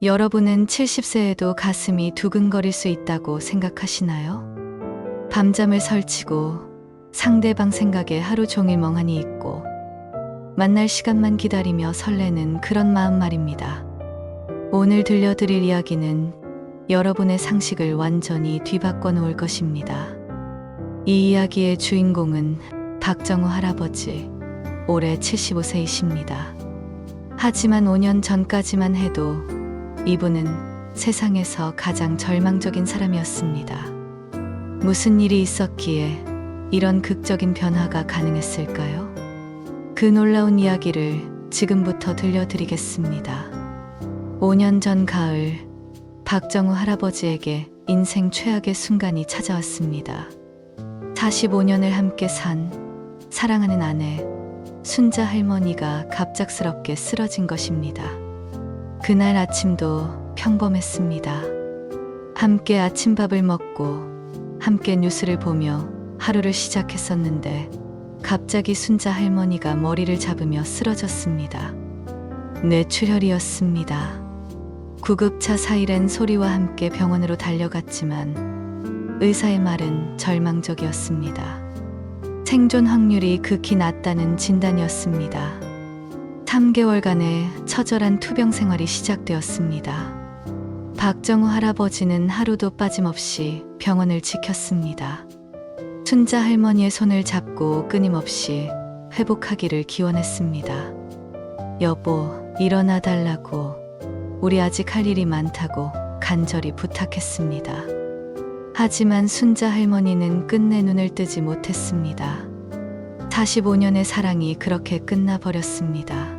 여러분은 70세에도 가슴이 두근거릴 수 있다고 생각하시나요? 밤잠을 설치고 상대방 생각에 하루 종일 멍하니 있고 만날 시간만 기다리며 설레는 그런 마음 말입니다. 오늘 들려드릴 이야기는 여러분의 상식을 완전히 뒤바꿔 놓을 것입니다. 이 이야기의 주인공은 박정우 할아버지, 올해 75세이십니다. 하지만 5년 전까지만 해도 이분은 세상에서 가장 절망적인 사람이었습니다. 무슨 일이 있었기에 이런 극적인 변화가 가능했을까요? 그 놀라운 이야기를 지금부터 들려드리겠습니다. 5년 전 가을, 박정우 할아버지에게 인생 최악의 순간이 찾아왔습니다. 45년을 함께 산 사랑하는 아내, 순자 할머니가 갑작스럽게 쓰러진 것입니다. 그날 아침도 평범했습니다. 함께 아침밥을 먹고 함께 뉴스를 보며 하루를 시작했었는데 갑자기 순자 할머니가 머리를 잡으며 쓰러졌습니다. 뇌출혈이었습니다. 구급차 사이렌 소리와 함께 병원으로 달려갔지만 의사의 말은 절망적이었습니다. 생존 확률이 극히 낮다는 진단이었습니다. 3개월간의 처절한 투병 생활이 시작되었습니다. 박정우 할아버지는 하루도 빠짐없이 병원을 지켰습니다. 순자 할머니의 손을 잡고 끊임없이 회복하기를 기원했습니다. 여보, 일어나 달라고, 우리 아직 할 일이 많다고 간절히 부탁했습니다. 하지만 순자 할머니는 끝내 눈을 뜨지 못했습니다. 45년의 사랑이 그렇게 끝나버렸습니다.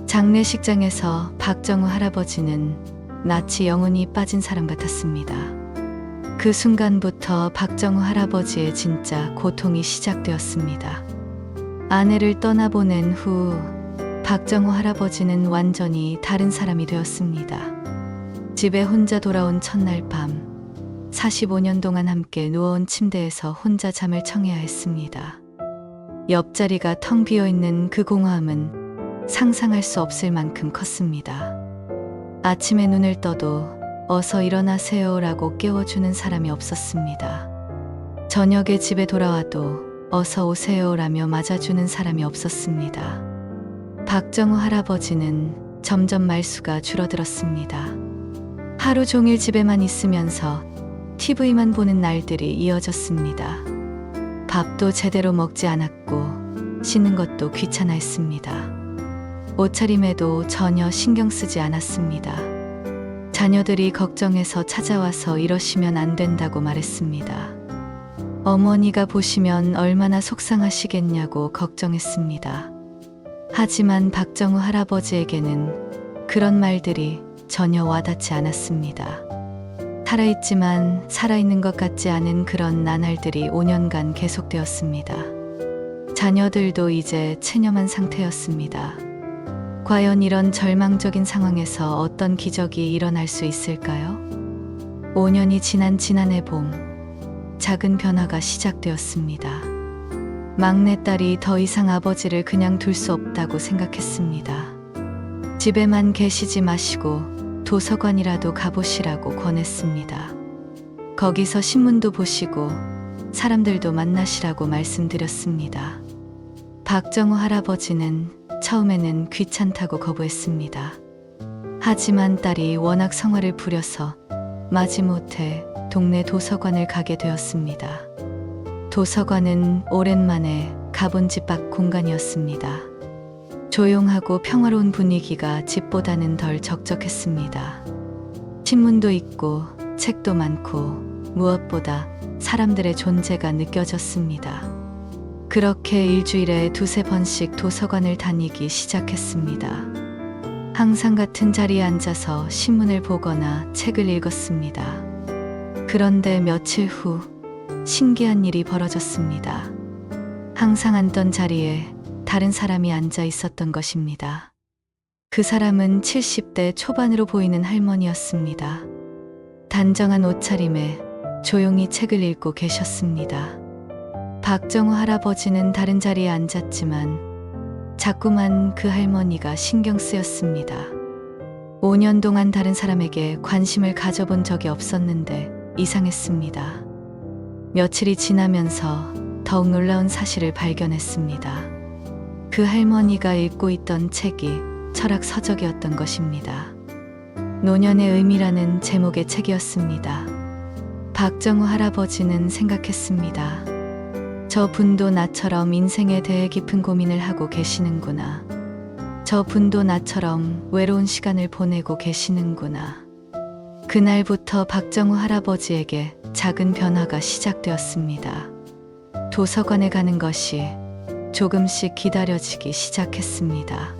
장례식장에서 박정우 할아버지는 낯이 영혼이 빠진 사람 같았습니다. 그 순간부터 박정우 할아버지의 진짜 고통이 시작되었습니다. 아내를 떠나보낸 후 박정우 할아버지는 완전히 다른 사람이 되었습니다. 집에 혼자 돌아온 첫날 밤, 45년 동안 함께 누워온 침대에서 혼자 잠을 청해야 했습니다. 옆자리가 텅 비어있는 그 공허함은 상상할 수 없을 만큼 컸습니다. 아침에 눈을 떠도 어서 일어나세요라고 깨워주는 사람이 없었습니다. 저녁에 집에 돌아와도 어서 오세요라며 맞아주는 사람이 없었습니다. 박정우 할아버지는 점점 말수가 줄어들었습니다. 하루 종일 집에만 있으면서 TV만 보는 날들이 이어졌습니다. 밥도 제대로 먹지 않았고 씻는 것도 귀찮아했습니다. 옷차림에도 전혀 신경 쓰지 않았습니다. 자녀들이 걱정해서 찾아와서 이러시면 안 된다고 말했습니다. 어머니가 보시면 얼마나 속상하시겠냐고 걱정했습니다. 하지만 박정우 할아버지에게는 그런 말들이 전혀 와닿지 않았습니다. 살아있지만 살아있는 것 같지 않은 그런 나날들이 5년간 계속되었습니다. 자녀들도 이제 체념한 상태였습니다. 과연 이런 절망적인 상황에서 어떤 기적이 일어날 수 있을까요? 5년이 지난 지난해 봄, 작은 변화가 시작되었습니다. 막내딸이 더 이상 아버지를 그냥 둘 수 없다고 생각했습니다. 집에만 계시지 마시고 도서관이라도 가보시라고 권했습니다. 거기서 신문도 보시고 사람들도 만나시라고 말씀드렸습니다. 박정우 할아버지는 처음에는 귀찮다고 거부했습니다. 하지만 딸이 워낙 성화를 부려서 마지못해 동네 도서관을 가게 되었습니다. 도서관은 오랜만에 가본 집 밖 공간이었습니다. 조용하고 평화로운 분위기가 집보다는 덜 적적했습니다. 신문도 있고 책도 많고 무엇보다 사람들의 존재가 느껴졌습니다. 그렇게 일주일에 2~3번씩 도서관을 다니기 시작했습니다. 항상 같은 자리에 앉아서 신문을 보거나 책을 읽었습니다. 그런데 며칠 후 신기한 일이 벌어졌습니다. 항상 앉던 자리에 다른 사람이 앉아 있었던 것입니다. 그 사람은 70대 초반으로 보이는 할머니였습니다. 단정한 옷차림에 조용히 책을 읽고 계셨습니다. 박정우 할아버지는 다른 자리에 앉았지만 자꾸만 그 할머니가 신경 쓰였습니다. 5년 동안 다른 사람에게 관심을 가져본 적이 없었는데 이상했습니다. 며칠이 지나면서 더욱 놀라운 사실을 발견했습니다. 그 할머니가 읽고 있던 책이 철학 서적이었던 것입니다. 노년의 의미라는 제목의 책이었습니다. 박정우 할아버지는 생각했습니다. 저 분도 나처럼 인생에 대해 깊은 고민을 하고 계시는구나. 저 분도 나처럼 외로운 시간을 보내고 계시는구나. 그날부터 박정우 할아버지에게 작은 변화가 시작되었습니다. 도서관에 가는 것이 조금씩 기다려지기 시작했습니다.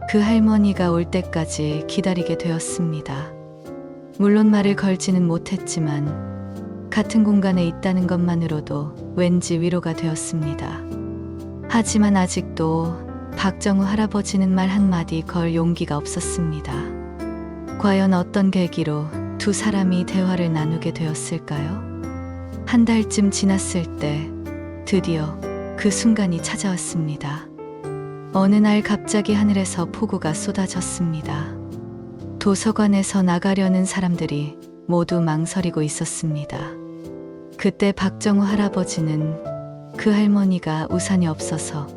그 할머니가 올 때까지 기다리게 되었습니다. 물론 말을 걸지는 못했지만 같은 공간에 있다는 것만으로도 왠지 위로가 되었습니다. 하지만 아직도 박정우 할아버지는 말 한마디 걸 용기가 없었습니다. 과연 어떤 계기로 두 사람이 대화를 나누게 되었을까요? 한 달쯤 지났을 때 드디어 그 순간이 찾아왔습니다. 어느 날 갑자기 하늘에서 폭우가 쏟아졌습니다. 도서관에서 나가려는 사람들이 모두 망설이고 있었습니다. 그때 박정우 할아버지는 그 할머니가 우산이 없어서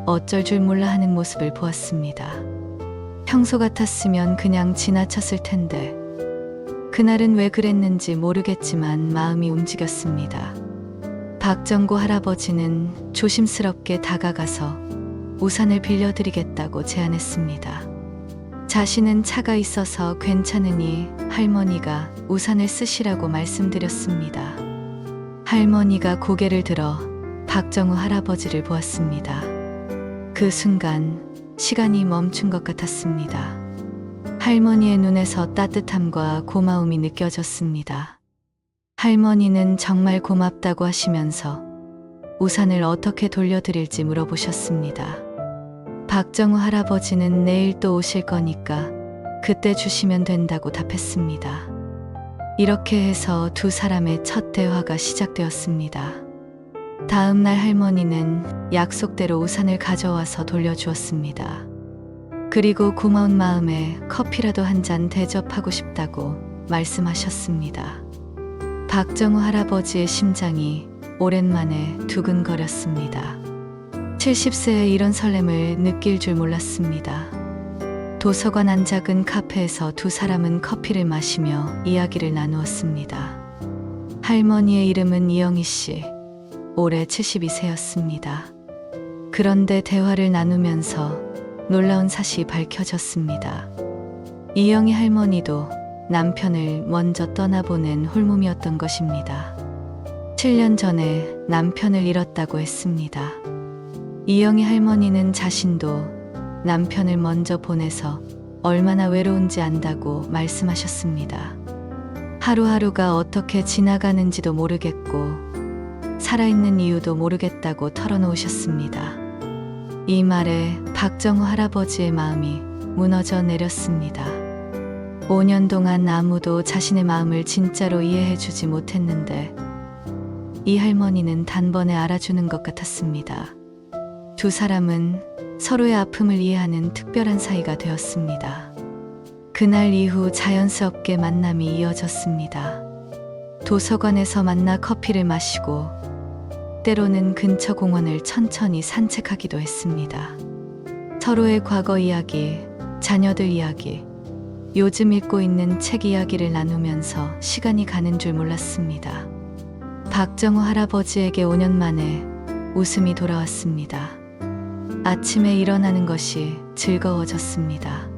어쩔 줄 몰라 하는 모습을 보았습니다. 평소 같았으면 그냥 지나쳤을 텐데 그날은 왜 그랬는지 모르겠지만 마음이 움직였습니다. 박정구 할아버지는 조심스럽게 다가가서 우산을 빌려드리겠다고 제안했습니다. 자신은 차가 있어서 괜찮으니 할머니가 우산을 쓰시라고 말씀드렸습니다. 할머니가 고개를 들어 박정우 할아버지를 보았습니다. 그 순간 시간이 멈춘 것 같았습니다. 할머니의 눈에서 따뜻함과 고마움이 느껴졌습니다. 할머니는 정말 고맙다고 하시면서 우산을 어떻게 돌려드릴지 물어보셨습니다. 박정우 할아버지는 내일 또 오실 거니까 그때 주시면 된다고 답했습니다. 이렇게 해서 두 사람의 첫 대화가 시작되었습니다. 다음 날 할머니는 약속대로 우산을 가져와서 돌려주었습니다. 그리고 고마운 마음에 커피라도 한 잔 대접하고 싶다고 말씀하셨습니다. 박정우 할아버지의 심장이 오랜만에 두근거렸습니다. 70세에 이런 설렘을 느낄 줄 몰랐습니다. 도서관 안 작은 카페에서 두 사람은 커피를 마시며 이야기를 나누었습니다. 할머니의 이름은 이영희 씨, 올해 72세였습니다. 그런데 대화를 나누면서 놀라운 사실이 밝혀졌습니다. 이영희 할머니도 남편을 먼저 떠나보낸 홀몸이었던 것입니다. 7년 전에 남편을 잃었다고 했습니다. 이영희 할머니는 자신도 남편을 먼저 보내서 얼마나 외로운지 안다고 말씀하셨습니다. 하루하루가 어떻게 지나가는지도 모르겠고 살아있는 이유도 모르겠다고 털어놓으셨습니다. 이 말에 박정우 할아버지의 마음이 무너져 내렸습니다. 5년 동안 아무도 자신의 마음을 진짜로 이해해주지 못했는데 이 할머니는 단번에 알아주는 것 같았습니다. 두 사람은 서로의 아픔을 이해하는 특별한 사이가 되었습니다. 그날 이후 자연스럽게 만남이 이어졌습니다. 도서관에서 만나 커피를 마시고 때로는 근처 공원을 천천히 산책하기도 했습니다. 서로의 과거 이야기, 자녀들 이야기, 요즘 읽고 있는 책 이야기를 나누면서 시간이 가는 줄 몰랐습니다. 박정우 할아버지에게 5년 만에 웃음이 돌아왔습니다. 아침에 일어나는 것이 즐거워졌습니다.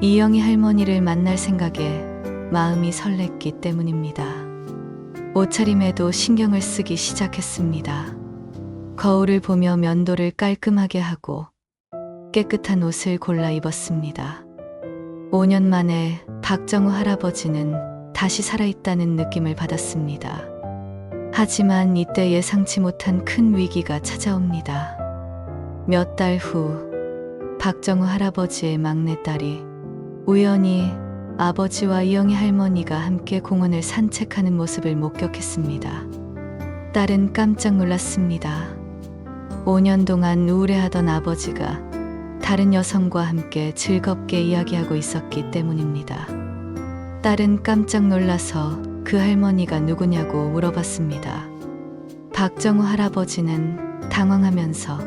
이영희 할머니를 만날 생각에 마음이 설렜기 때문입니다. 옷차림에도 신경을 쓰기 시작했습니다. 거울을 보며 면도를 깔끔하게 하고 깨끗한 옷을 골라 입었습니다. 5년 만에 박정우 할아버지는 다시 살아있다는 느낌을 받았습니다. 하지만 이때 예상치 못한 큰 위기가 찾아옵니다. 몇 달 후 박정우 할아버지의 막내딸이 우연히 아버지와 이영희 할머니가 함께 공원을 산책하는 모습을 목격했습니다. 딸은 깜짝 놀랐습니다. 5년 동안 우울해하던 아버지가 다른 여성과 함께 즐겁게 이야기하고 있었기 때문입니다. 딸은 깜짝 놀라서 그 할머니가 누구냐고 물어봤습니다. 박정우 할아버지는 당황하면서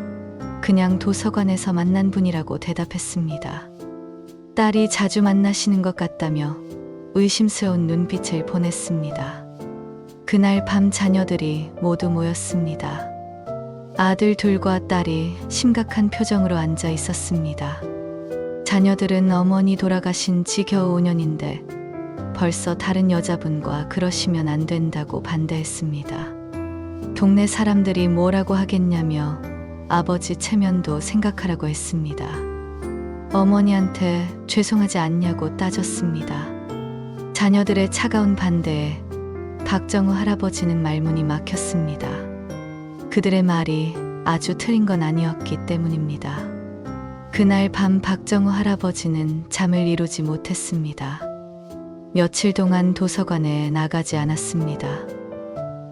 그냥 도서관에서 만난 분이라고 대답했습니다. 딸이 자주 만나시는 것 같다며 의심스러운 눈빛을 보냈습니다. 그날 밤 자녀들이 모두 모였습니다. 아들 둘과 딸이 심각한 표정으로 앉아 있었습니다. 자녀들은 어머니 돌아가신 지 겨우 5년인데 벌써 다른 여자분과 그러시면 안 된다고 반대했습니다. 동네 사람들이 뭐라고 하겠냐며 아버지 체면도 생각하라고 했습니다. 어머니한테 죄송하지 않냐고 따졌습니다. 자녀들의 차가운 반대에 박정우 할아버지는 말문이 막혔습니다. 그들의 말이 아주 틀린 건 아니었기 때문입니다. 그날 밤 박정우 할아버지는 잠을 이루지 못했습니다. 며칠 동안 도서관에 나가지 않았습니다.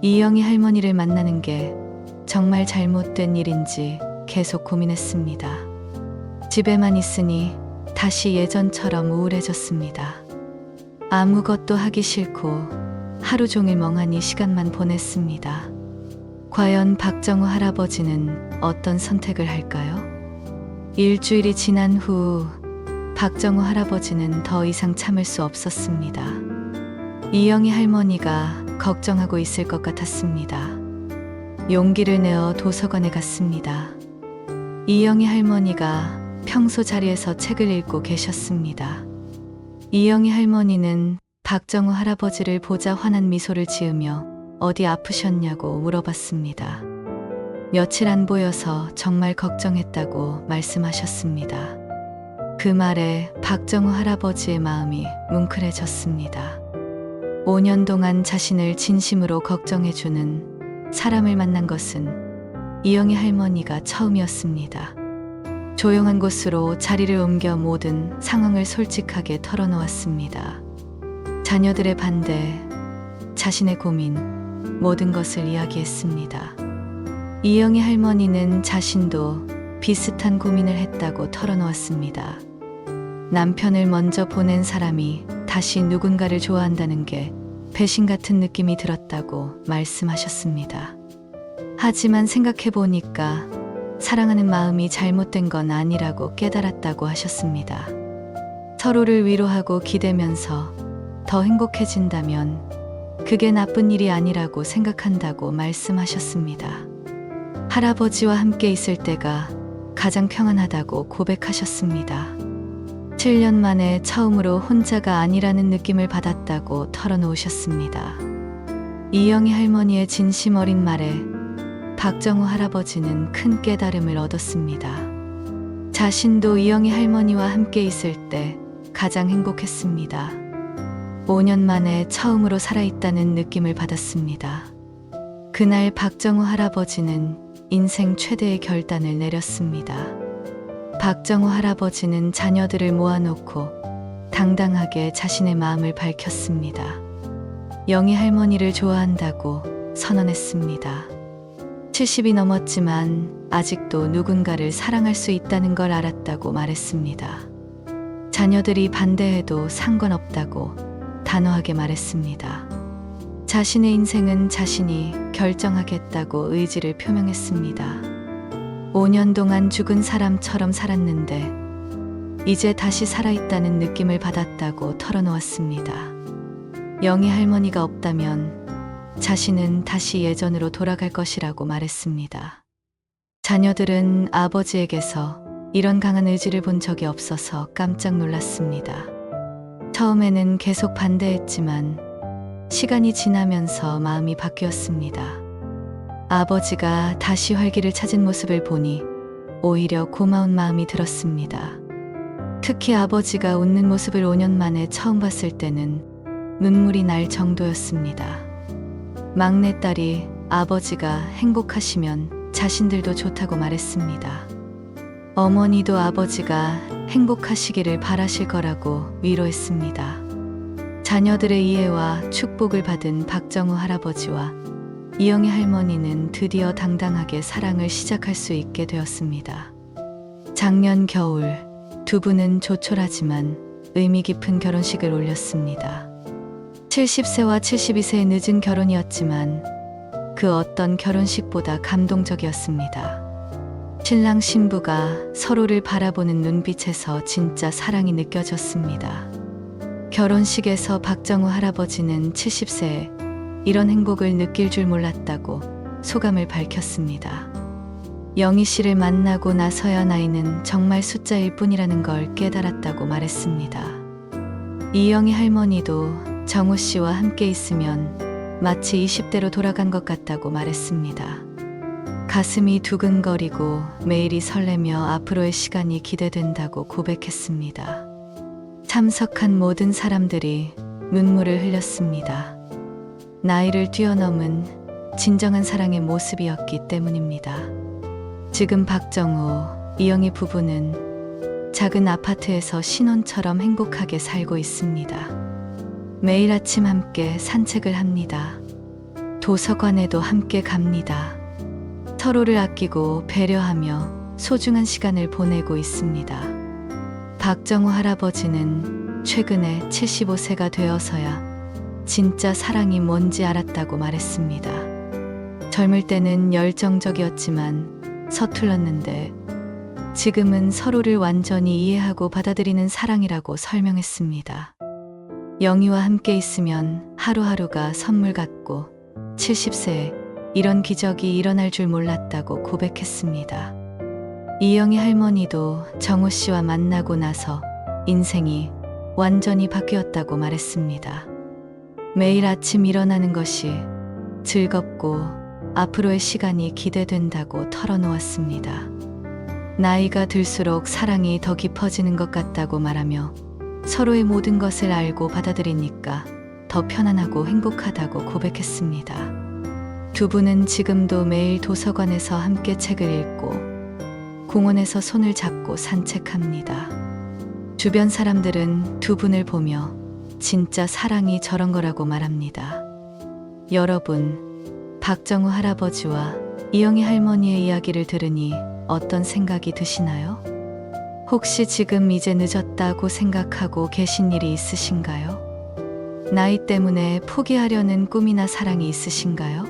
이영희 할머니를 만나는 게 정말 잘못된 일인지 계속 고민했습니다. 집에만 있으니 다시 예전처럼 우울해졌습니다. 아무것도 하기 싫고 하루 종일 멍하니 시간만 보냈습니다. 과연 박정우 할아버지는 어떤 선택을 할까요? 일주일이 지난 후 박정우 할아버지는 더 이상 참을 수 없었습니다. 이영희 할머니가 걱정하고 있을 것 같았습니다. 용기를 내어 도서관에 갔습니다. 이영희 할머니가 평소 자리에서 책을 읽고 계셨습니다. 이영희 할머니는 박정우 할아버지를 보자 환한 미소를 지으며 어디 아프셨냐고 물어봤습니다. 며칠 안 보여서 정말 걱정했다고 말씀하셨습니다. 그 말에 박정우 할아버지의 마음이 뭉클해졌습니다. 5년 동안 자신을 진심으로 걱정해주는 사람을 만난 것은 이영희 할머니가 처음이었습니다. 조용한 곳으로 자리를 옮겨 모든 상황을 솔직하게 털어놓았습니다. 자녀들의 반대, 자신의 고민, 모든 것을 이야기했습니다. 이영희 할머니는 자신도 비슷한 고민을 했다고 털어놓았습니다. 남편을 먼저 보낸 사람이 다시 누군가를 좋아한다는 게 배신 같은 느낌이 들었다고 말씀하셨습니다. 하지만 생각해보니까 사랑하는 마음이 잘못된 건 아니라고 깨달았다고 하셨습니다. 서로를 위로하고 기대면서 더 행복해진다면 그게 나쁜 일이 아니라고 생각한다고 말씀하셨습니다. 할아버지와 함께 있을 때가 가장 평안하다고 고백하셨습니다. 7년 만에 처음으로 혼자가 아니라는 느낌을 받았다고 털어놓으셨습니다. 이영희 할머니의 진심 어린 말에 박정우 할아버지는 큰 깨달음을 얻었습니다. 자신도 이영희 할머니와 함께 있을 때 가장 행복했습니다. 5년 만에 처음으로 살아있다는 느낌을 받았습니다. 그날 박정우 할아버지는 인생 최대의 결단을 내렸습니다. 박정우 할아버지는 자녀들을 모아놓고 당당하게 자신의 마음을 밝혔습니다. 영희 할머니를 좋아한다고 선언했습니다. 70이 넘었지만 아직도 누군가를 사랑할 수 있다는 걸 알았다고 말했습니다. 자녀들이 반대해도 상관없다고 단호하게 말했습니다. 자신의 인생은 자신이 결정하겠다고 의지를 표명했습니다. 5년 동안 죽은 사람처럼 살았는데 이제 다시 살아있다는 느낌을 받았다고 털어놓았습니다. 영희 할머니가 없다면 자신은 다시 예전으로 돌아갈 것이라고 말했습니다. 자녀들은 아버지에게서 이런 강한 의지를 본 적이 없어서 깜짝 놀랐습니다. 처음에는 계속 반대했지만 시간이 지나면서 마음이 바뀌었습니다. 아버지가 다시 활기를 찾은 모습을 보니 오히려 고마운 마음이 들었습니다. 특히 아버지가 웃는 모습을 5년 만에 처음 봤을 때는 눈물이 날 정도였습니다. 막내딸이 아버지가 행복하시면 자신들도 좋다고 말했습니다. 어머니도 아버지가 행복하시기를 바라실 거라고 위로했습니다. 자녀들의 이해와 축복을 받은 박정우 할아버지와 이영희 할머니는 드디어 당당하게 사랑을 시작할 수 있게 되었습니다. 작년 겨울 두 분은 조촐하지만 의미 깊은 결혼식을 올렸습니다. 70세와 72세의 늦은 결혼이었지만 그 어떤 결혼식보다 감동적이었습니다. 신랑 신부가 서로를 바라보는 눈빛에서 진짜 사랑이 느껴졌습니다. 결혼식에서 박정우 할아버지는 70세에 이런 행복을 느낄 줄 몰랐다고 소감을 밝혔습니다. 영희 씨를 만나고 나서야 나이는 정말 숫자일 뿐이라는 걸 깨달았다고 말했습니다. 이영희 할머니도 정우 씨와 함께 있으면 마치 20대로 돌아간 것 같다고 말했습니다. 가슴이 두근거리고 매일이 설레며 앞으로의 시간이 기대된다고 고백했습니다. 참석한 모든 사람들이 눈물을 흘렸습니다. 나이를 뛰어넘은 진정한 사랑의 모습이었기 때문입니다. 지금 박정우, 이영희 부부는 작은 아파트에서 신혼처럼 행복하게 살고 있습니다. 매일 아침 함께 산책을 합니다. 도서관에도 함께 갑니다. 서로를 아끼고 배려하며 소중한 시간을 보내고 있습니다. 박정우 할아버지는 최근에 75세가 되어서야 진짜 사랑이 뭔지 알았다고 말했습니다. 젊을 때는 열정적이었지만 서툴렀는데 지금은 서로를 완전히 이해하고 받아들이는 사랑이라고 설명했습니다. 영희와 함께 있으면 하루하루가 선물 같고 70세에 이런 기적이 일어날 줄 몰랐다고 고백했습니다. 이영희 할머니도 정우 씨와 만나고 나서 인생이 완전히 바뀌었다고 말했습니다. 매일 아침 일어나는 것이 즐겁고 앞으로의 시간이 기대된다고 털어놓았습니다. 나이가 들수록 사랑이 더 깊어지는 것 같다고 말하며 서로의 모든 것을 알고 받아들이니까 더 편안하고 행복하다고 고백했습니다. 두 분은 지금도 매일 도서관에서 함께 책을 읽고 공원에서 손을 잡고 산책합니다. 주변 사람들은 두 분을 보며 진짜 사랑이 저런 거라고 말합니다. 여러분, 박정우 할아버지와 이영희 할머니의 이야기를 들으니 어떤 생각이 드시나요? 혹시 지금 이제 늦었다고 생각하고 계신 일이 있으신가요? 나이 때문에 포기하려는 꿈이나 사랑이 있으신가요?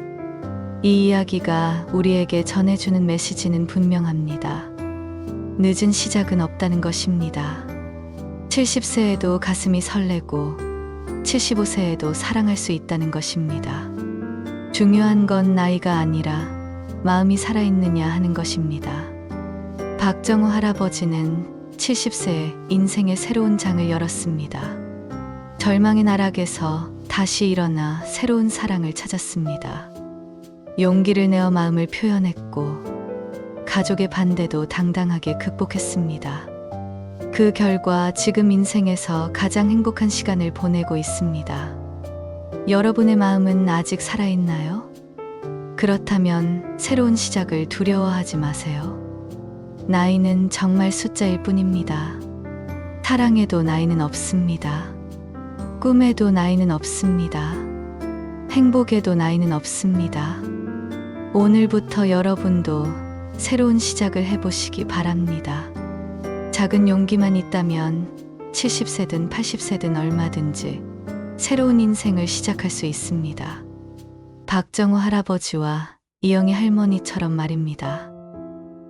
이 이야기가 우리에게 전해주는 메시지는 분명합니다. 늦은 시작은 없다는 것입니다. 70세에도 가슴이 설레고 75세에도 사랑할 수 있다는 것입니다. 중요한 건 나이가 아니라 마음이 살아있느냐 하는 것입니다. 박정우 할아버지는 70세에 인생의 새로운 장을 열었습니다. 절망의 나락에서 다시 일어나 새로운 사랑을 찾았습니다. 용기를 내어 마음을 표현했고 가족의 반대도 당당하게 극복했습니다. 그 결과 지금 인생에서 가장 행복한 시간을 보내고 있습니다. 여러분의 마음은 아직 살아있나요? 그렇다면 새로운 시작을 두려워하지 마세요. 나이는 정말 숫자일 뿐입니다. 사랑에도 나이는 없습니다. 꿈에도 나이는 없습니다. 행복에도 나이는 없습니다. 오늘부터 여러분도 새로운 시작을 해보시기 바랍니다. 작은 용기만 있다면 70세든 80세든 얼마든지 새로운 인생을 시작할 수 있습니다. 박정우 할아버지와 이영희 할머니처럼 말입니다.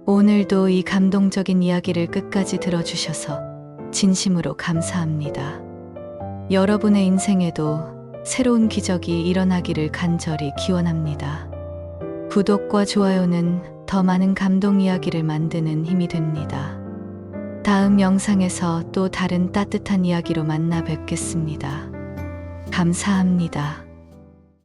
오늘도 이 감동적인 이야기를 끝까지 들어주셔서 진심으로 감사합니다. 여러분의 인생에도 새로운 기적이 일어나기를 간절히 기원합니다. 구독과 좋아요는 더 많은 감동 이야기를 만드는 힘이 됩니다. 다음 영상에서 또 다른 따뜻한 이야기로 만나 뵙겠습니다. 감사합니다.